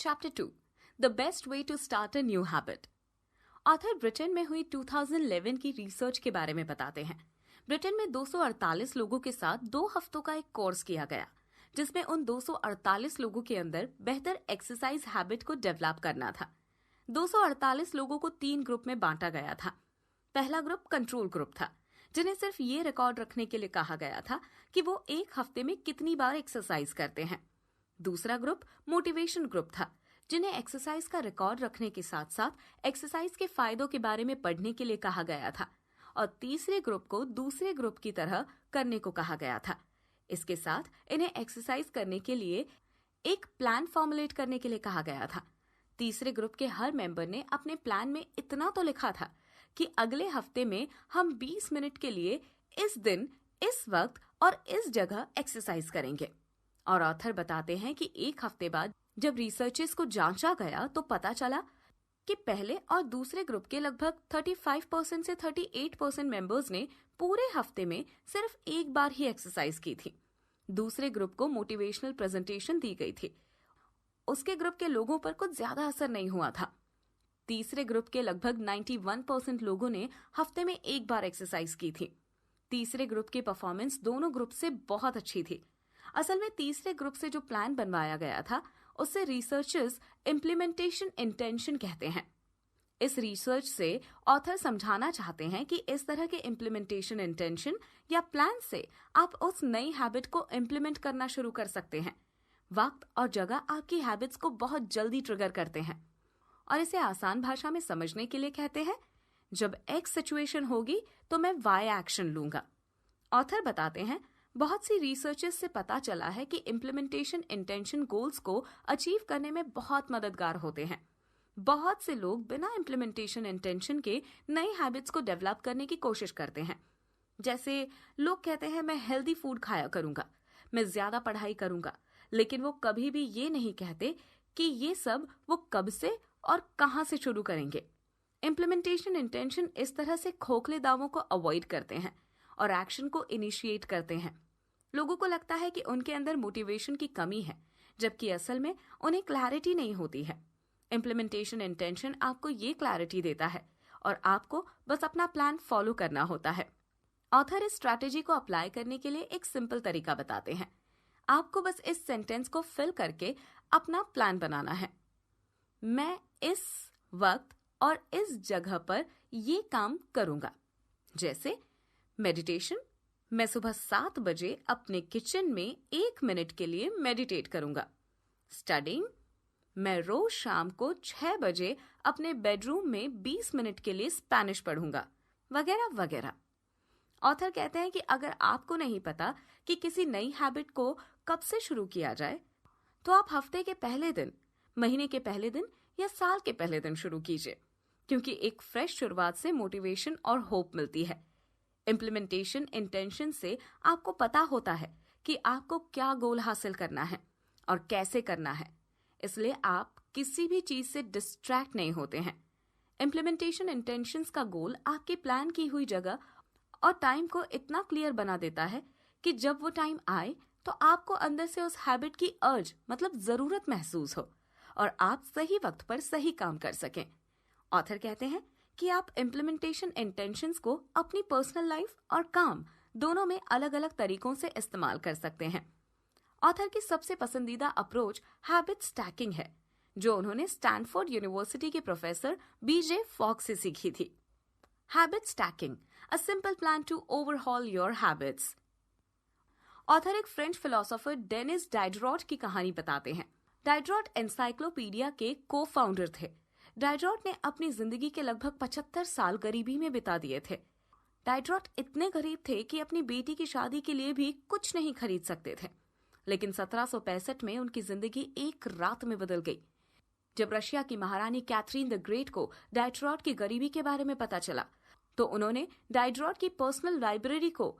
Chapter 2 the best way to start a new habit. Author Britain में हुई 2011 की research के बारे में बताते हैं। ब्रिटेन में 248 लोगों के साथ 2 हफ्तों का एक कोर्स किया गया, जिसमें उन 248 लोगों के अंदर बेहतर एक्सरसाइज हैबिट को डेवलप करना था। 248 लोगों को 3 ग्रुप में बांटा गया था। पहला ग्रुप कंट्रोल ग्रुप था, जिन्हें सिर्फ ये रिकॉर्ड रखने के लिए कहा गया था कि वो एक हफ्ते में कितनी बार एक्सरसाइज करते हैं। दूसरा ग्रुप मोटिवेशन ग्रुप था, जिन्हें एक्सरसाइज का रिकॉर्ड रखने के साथ साथ एक्सरसाइज के फायदों के बारे में पढ़ने के लिए कहा गया था। और तीसरे ग्रुप को दूसरे ग्रुप की तरह करने को कहा गया था। इसके साथ इन्हें एक्सरसाइज करने के लिए एक प्लान फॉर्मुलेट करने के लिए कहा गया था। तीसरे ग्रुप के हर मेंबर ने अपने प्लान में इतना तो लिखा था कि अगले हफ्ते में हम 20 मिनट के लिए इस दिन, इस वक्त और इस जगह एक्सरसाइज करेंगे। और ऑथर बताते हैं कि एक हफ्ते बाद जब रिसर्चर्स को जांचा गया तो पता चला कि पहले और दूसरे ग्रुप के लगभग 35% से 38% मेंबर्स ने पूरे हफ्ते में सिर्फ एक बार ही एक्सरसाइज की थी। दूसरे ग्रुप को मोटिवेशनल प्रेजेंटेशन दी गई थी, उसके ग्रुप के लोगों पर कुछ ज्यादा असर नहीं हुआ था। तीसरे ग्रुप के लगभग 91% लोगों ने हफ्ते में एक बार एक्सरसाइज की थी। तीसरे ग्रुप की परफॉर्मेंस दोनों ग्रुप से बहुत अच्छी थी। असल में तीसरे ग्रुप से जो प्लान बनवाया गया था उसे रिसर्चर्स इम्प्लीमेंटेशन इंटेंशन कहते हैं। इस रिसर्च से ऑथर समझाना चाहते हैं कि इस तरह के इम्प्लीमेंटेशन इंटेंशन या प्लान से आप उस नई हैबिट को इम्प्लीमेंट करना शुरू कर सकते हैं। वक्त और जगह आपकी हैबिट्स को बहुत जल्दी ट्रिगर करते हैं। और इसे आसान भाषा में समझने के लिए कहते हैं, जब एक्स सिचुएशन होगी तो मैं वाई एक्शन लूंगा। ऑथर बताते हैं, बहुत सी रिसर्चेस से पता चला है कि इम्प्लीमेंटेशन इंटेंशन गोल्स को अचीव करने में बहुत मददगार होते हैं। बहुत से लोग बिना इम्प्लीमेंटेशन इंटेंशन के नई हैबिट्स को डेवलप करने की कोशिश करते हैं। जैसे लोग कहते हैं, मैं हेल्दी फूड खाया करूंगा, मैं ज्यादा पढ़ाई करूंगा, लेकिन वो कभी भी ये नहीं कहते कि ये सब वो कब से और कहां से शुरू करेंगे। इम्प्लीमेंटेशन इंटेंशन इस तरह से खोखले दावों को अवॉइड करते हैं और एक्शन को इनिशिएट करते हैं। लोगों को लगता है कि उनके अंदर मोटिवेशन की कमी है, जबकि असल में उन्हें क्लैरिटी नहीं होती है। इम्प्लीमेंटेशन इंटेंशन आपको ये क्लैरिटी देता है और आपको बस अपना प्लान फॉलो करना होता है। ऑथर इस स्ट्रैटेजी को अप्लाई करने के लिए एक सिंपल तरीका बताते हैं। आपको बस इस सेंटेंस को फिल करके अपना प्लान बनाना है। मैं इस वक्त और इस जगह पर ये काम करूंगा। जैसे मेडिटेशन, मैं सुबह 7 बजे अपने किचन में 1 मिनट के लिए मेडिटेट करूंगा। स्टडिंग, मैं रोज शाम को 6 बजे अपने बेडरूम में 20 मिनट के लिए स्पेनिश पढ़ूंगा, वगैरह वगैरह। ऑथर कहते हैं कि अगर आपको नहीं पता कि किसी नई हैबिट को कब से शुरू किया जाए, तो आप हफ्ते के पहले दिन, महीने के पहले दिन या साल के पहले दिन शुरू कीजिए, क्योंकि एक फ्रेश शुरुआत से मोटिवेशन और होप मिलती है। इम्प्लीमेंटेशन इंटेंशन से आपको पता होता है कि आपको क्या गोल हासिल करना है और कैसे करना है, इसलिए आप किसी भी चीज से डिस्ट्रैक्ट नहीं होते हैं। इम्प्लीमेंटेशन इंटेंशंस का गोल आपके प्लान की हुई जगह और टाइम को इतना क्लियर बना देता है कि जब वो टाइम आए तो आपको अंदर से उस हैबिट की अर्ज मतलब जरूरत महसूस हो और आप सही वक्त पर सही काम कर सकें। ऑथर कहते हैं कि आप इम्प्लीमेंटेशन इंटेंशंस को अपनी पर्सनल लाइफ और काम दोनों में अलग अलग तरीकों से इस्तेमाल कर सकते हैं। ऑथर की सबसे पसंदीदा अप्रोच हैबिट स्टैकिंग है, जो उन्होंने स्टैनफोर्ड यूनिवर्सिटी के प्रोफेसर बीजे फॉक्स से सीखी थी। Habit stacking, a simple plan to overhaul your habits. Author एक फ्रेंच फिलोसोफर डेनिस डाइडरॉट की कहानी बताते हैं। डाइडरॉट एनसाइक्लोपीडिया के को फाउंडर थे। डाइडरॉट ने अपनी जिंदगी के लगभग 75 साल गरीबी में बिता दिए थे। डाइडरॉट इतने गरीब थे कि अपनी बेटी की शादी के लिए भी कुछ नहीं खरीद सकते थे, लेकिन 1765 में उनकी जिंदगी एक रात में बदल गई। जब रशिया की महारानी कैथरीन द ग्रेट को डाइडरॉट की गरीबी के बारे में पता चला, तो उन्होंने डाइडरॉट की पर्सनल लाइब्रेरी को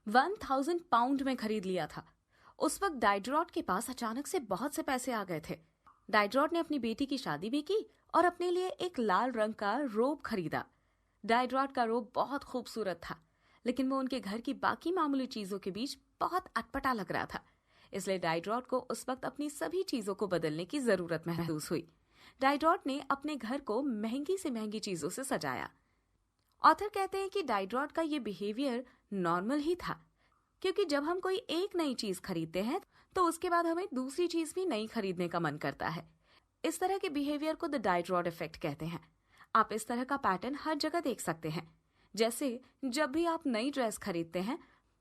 1000 पाउंड में खरीद लिया था। उस वक्त डाइडरॉट के पास अचानक से बहुत से पैसे आ गए थे। डाइडरॉट ने अपनी बेटी की शादी भी की और अपने लिए एक लाल रंग का रोब खरीदा। डाइडरॉट का रोब बहुत खूबसूरत था, लेकिन वो उनके घर की बाकी मामूली चीजों के बीच बहुत अटपटा लग रहा था। इसलिए डाइडरॉट को उस वक्त अपनी सभी चीजों को बदलने की जरूरत महसूस हुई। डाइडरॉट ने अपने घर को महंगी से महंगी चीजों से सजाया। ऑथर कहते हैं कि डाइडरॉट का ये बिहेवियर नॉर्मल ही था, क्योंकि जब हम कोई एक नई चीज खरीदते हैं तो उसके बाद हमें दूसरी चीज भी नई खरीदने का मन करता है। इस तरह के बिहेवियर को द डाइडरॉट इफेक्ट कहते हैं। आप इस तरह का पैटर्न हर जगह देख सकते हैं। जैसे जब भी आप नई ड्रेस खरीदते हैं,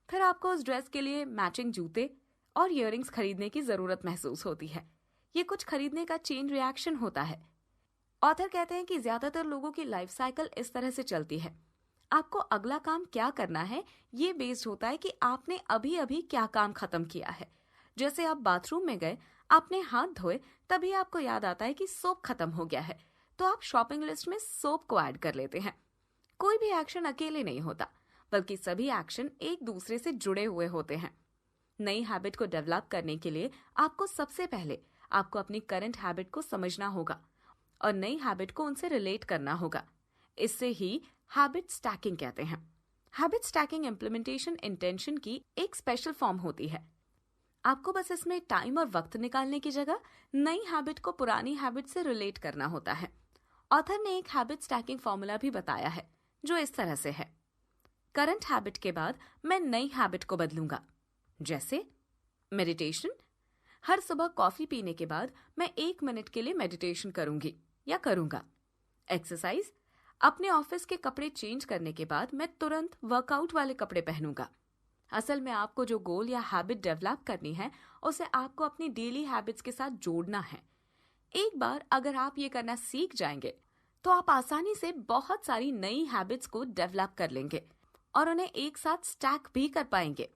फिर आपको उस ड्रेस के लिए मैचिंग जूते और इयररिंग्स खरीदने की जरूरत महसूस होती है। ये कुछ खरीदने का चेन रिएक्शन होता है। ऑथर कहते हैं कि ज्यादातर लोगों की लाइफ साइकिल इस तरह से चलती है। आपको अगला काम क्या करना है ये बेस्ड होता है कि आपने अभी अभी क्या काम खत्म किया है। जैसे आप बाथरूम में गए, आपने हाथ धोए, तभी आपको याद आता है कि सोप खत्म हो गया है, तो आप शॉपिंग लिस्ट में सोप को ऐड कर लेते हैं। कोई भी एक्शन अकेले नहीं होता, बल्कि सभी एक्शन एक दूसरे से जुड़े हुए होते हैं। नई हैबिट को डेवलप करने के लिए आपको सबसे पहले आपको अपनी करंट हैबिट को समझना होगा और नई हैबिट को उनसे रिलेट करना होगा। इससे ही हैबिट स्टैकिंग कहते हैं। हैबिट स्टैकिंग इम्प्लीमेंटेशन इंटेंशन की एक स्पेशल फॉर्म होती है। आपको बस इसमें टाइम और वक्त निकालने की जगह नई हैबिट को पुरानी हैबिट से रिलेट करना होता है। ऑथर ने एक हैबिट स्टैकिंग फॉर्मूला भी बताया है जो इस तरह से है। करंट हैबिट के बाद मैं नई हैबिट को बदलूंगा। जैसे मेडिटेशन, हर सुबह कॉफी पीने के बाद मैं 1 मिनट के लिए मेडिटेशन करूंगी या करूंगा। एक्सरसाइज, अपने ऑफिस के कपड़े चेंज करने के बाद मैं तुरंत वर्कआउट वाले कपड़े पहनूंगा। असल में आपको जो गोल या हैबिट डेवलप करनी है उसे आपको अपनी डेली हैबिट्स के साथ जोड़ना है। एक बार अगर आप ये करना सीख जाएंगे तो आप आसानी से बहुत सारी नई हैबिट्स को डेवलप कर लेंगे और उन्हें एक साथ स्टैक भी कर पाएंगे।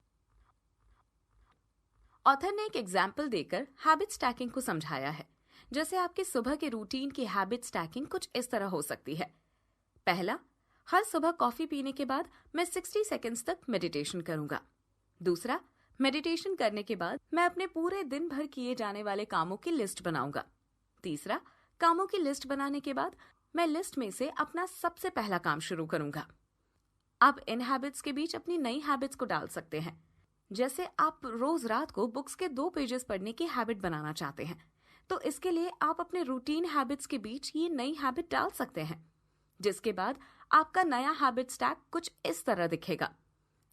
ऑथर ने एक एग्जाम्पल देकर हैबिट स्टैकिंग को समझाया है। जैसे आपके सुबह के रूटीन की हैबिट स्टैकिंग कुछ इस तरह हो सकती है। पहला, हर सुबह कॉफी पीने के बाद मैं 60 सेकंड्स तक मेडिटेशन करूंगा। दूसरा, मेडिटेशन करने के बाद मैं अपने पूरे दिन भर किए जाने वाले कामों की लिस्ट बनाऊंगा। तीसरा, कामों की लिस्ट बनाने के बाद मैं लिस्ट में से अपना सबसे पहला काम शुरू करूंगा। आप इन हैबिट्स के बीच अपनी नई हैबिट्स को डाल सकते हैं। जैसे आप रोज रात को बुक्स के 2 पेजेस पढ़ने की हैबिट बनाना चाहते हैं, तो इसके लिए आप अपने रूटीन हैबिट्स के बीच ये नई हैबिट डाल सकते हैं, जिसके बाद आपका नया हैबिट स्टैक कुछ इस तरह दिखेगा।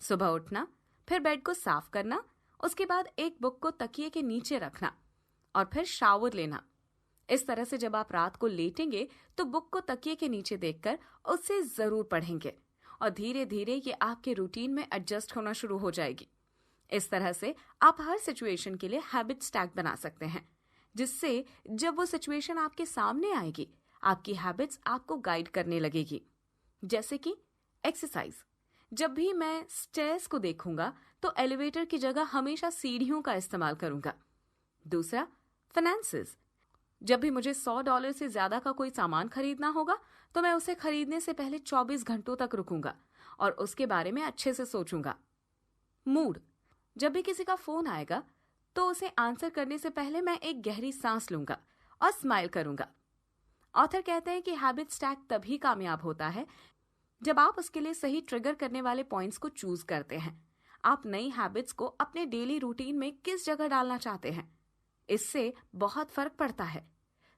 सुबह उठना, फिर बेड को साफ करना, उसके बाद एक बुक को तकिए के नीचे रखना और फिर शावर लेना। इस तरह से जब आप रात को लेटेंगे तो बुक को तकिए के नीचे देखकर उससे जरूर पढ़ेंगे और धीरे धीरे ये आपके रूटीन में एडजस्ट होना शुरू हो जाएगी। इस तरह से आप हर सिचुएशन के लिए हैबिट स्टैक बना सकते हैं, जिससे जब वो सिचुएशन आपके सामने आएगी आपकी हैबिट्स आपको गाइड करने लगेगी। जैसे कि एक्सरसाइज, जब भी मैं स्टेयर्स को देखूंगा तो एलिवेटर की जगह हमेशा सीढ़ियों का इस्तेमाल करूंगा। दूसरा, फाइनेंसेस, जब भी मुझे $100 से ज्यादा का कोई सामान खरीदना होगा तो मैं उसे खरीदने से पहले 24 घंटों तक रुकूंगा और उसके बारे में अच्छे से सोचूंगा। मूड, जब भी किसी का फोन आएगा तो उसे आंसर करने से पहले मैं एक गहरी सांस लूंगा और स्माइल करूंगा। ऑथर कहते हैं कि हैबिट स्टैक तभी कामयाब होता है जब आप उसके लिए सही ट्रिगर करने वाले पॉइंट्स को चूज करते हैं। आप नई हैबिट्स को अपने डेली रूटीन में किस जगह डालना चाहते हैं, इससे बहुत फर्क पड़ता है।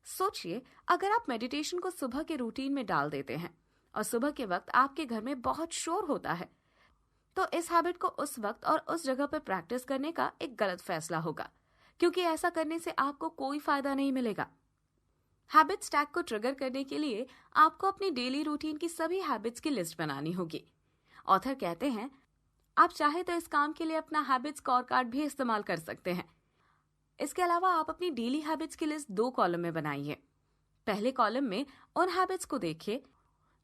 सोचिए, अगर आप मेडिटेशन को सुबह के रूटीन में डाल देते हैं और सुबह के वक्त आपके घर में बहुत शोर होता है, तो इस हैबिट को उस वक्त और उस जगह पर प्रैक्टिस करने का एक गलत फैसला होगा, क्योंकि ऐसा करने से आपको कोई फायदा नहीं मिलेगा। हैबिट स्टैक को ट्रिगर करने के लिए आपको अपनी डेली रूटीन की सभी हैबिट्स की लिस्ट बनानी होगी। ऑथर कहते हैं, आप चाहे तो इस काम के लिए अपना हैबिट स्कोर कार्ड भी इस्तेमाल कर सकते हैं। इसके अलावा आप अपनी डेली हैबिट्स की लिस्ट 2 कॉलम में बनाइए। पहले कॉलम में उन हैबिट्स को देखिए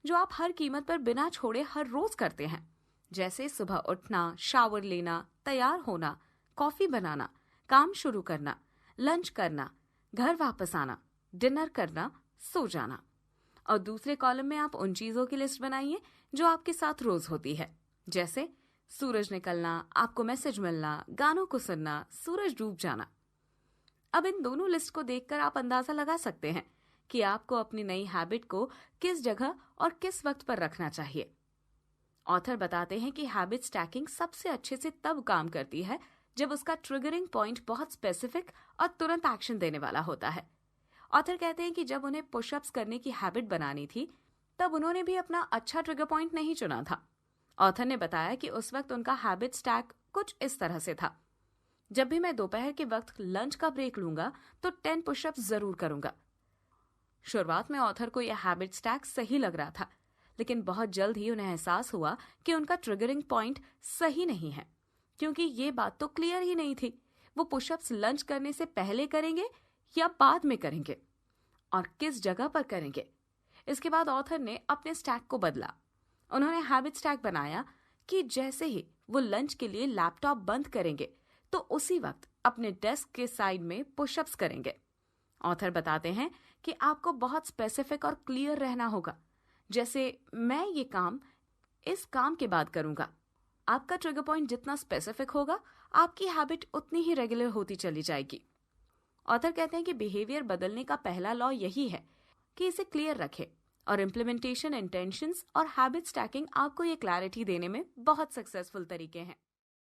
जो आप हर कीमत पर बिना छोड़े हर रोज करते हैं, जैसे सुबह उठना, शावर लेना, तैयार होना, कॉफी बनाना, काम शुरू करना, लंच करना, घर वापस आना, डिनर करना, सो जाना। और दूसरे कॉलम में आप उन चीजों की लिस्ट बनाइए जो आपके साथ रोज होती है, जैसे सूरज निकलना, आपको मैसेज मिलना, गानों को सुनना, सूरज डूब जाना। अब इन दोनों लिस्ट को देखकर आप अंदाजा लगा सकते हैं कि आपको अपनी नई हैबिट को किस जगह और किस वक्त पर रखना चाहिए। ऑथर बताते हैं कि हैबिट स्टैकिंग सबसे अच्छे से तब काम करती है जब उसका ट्रिगरिंग पॉइंट बहुत स्पेसिफिक और तुरंत एक्शन देने वाला होता है। ऑथर कहते हैं कि जब उन्हें पुशअप्स करने की हैबिट बनानी थी तब उन्होंने भी अपना अच्छा ट्रिगर पॉइंट नहीं चुना था। ऑथर ने बताया कि उस वक्त उनका हैबिट स्टैक कुछ इस तरह से था। जब भी मैं दोपहर के वक्त लंच का ब्रेक लूंगा तो 10 पुशअप्स जरूर करूंगा। शुरुआत में ऑथर को यह हैबिट स्टैक सही लग रहा था, लेकिन बहुत जल्द ही उन्हें एहसास हुआ कि उनका ट्रिगरिंग पॉइंट सही नहीं है, क्योंकि ये बात तो क्लियर ही नहीं थी वो पुशअप्स लंच करने से पहले करेंगे या बाद में करेंगे और किस जगह पर करेंगे। इसके बाद ऑथर ने अपने स्टैक को बदला। उन्होंने हैबिट स्टैक बनाया कि जैसे ही वो लंच के लिए लैपटॉप बंद करेंगे तो उसी वक्त अपने डेस्क के साइड में पुशअप्स करेंगे। ऑथर बताते हैं कि आपको बहुत स्पेसिफिक और क्लियर रहना होगा, जैसे मैं ये काम इस काम के बाद करूंगा। आपका ट्रिगर पॉइंट जितना स्पेसिफिक होगा आपकी हैबिट उतनी ही रेगुलर होती चली जाएगी। ऑथर कहते हैं कि बिहेवियर बदलने का पहला लॉ यही है कि इसे क्लियर रखें और इम्प्लीमेंटेशन, इंटेंशंस और हैबिट स्टैकिंग आपको ये क्लैरिटी देने में बहुत सक्सेसफुल तरीके हैं।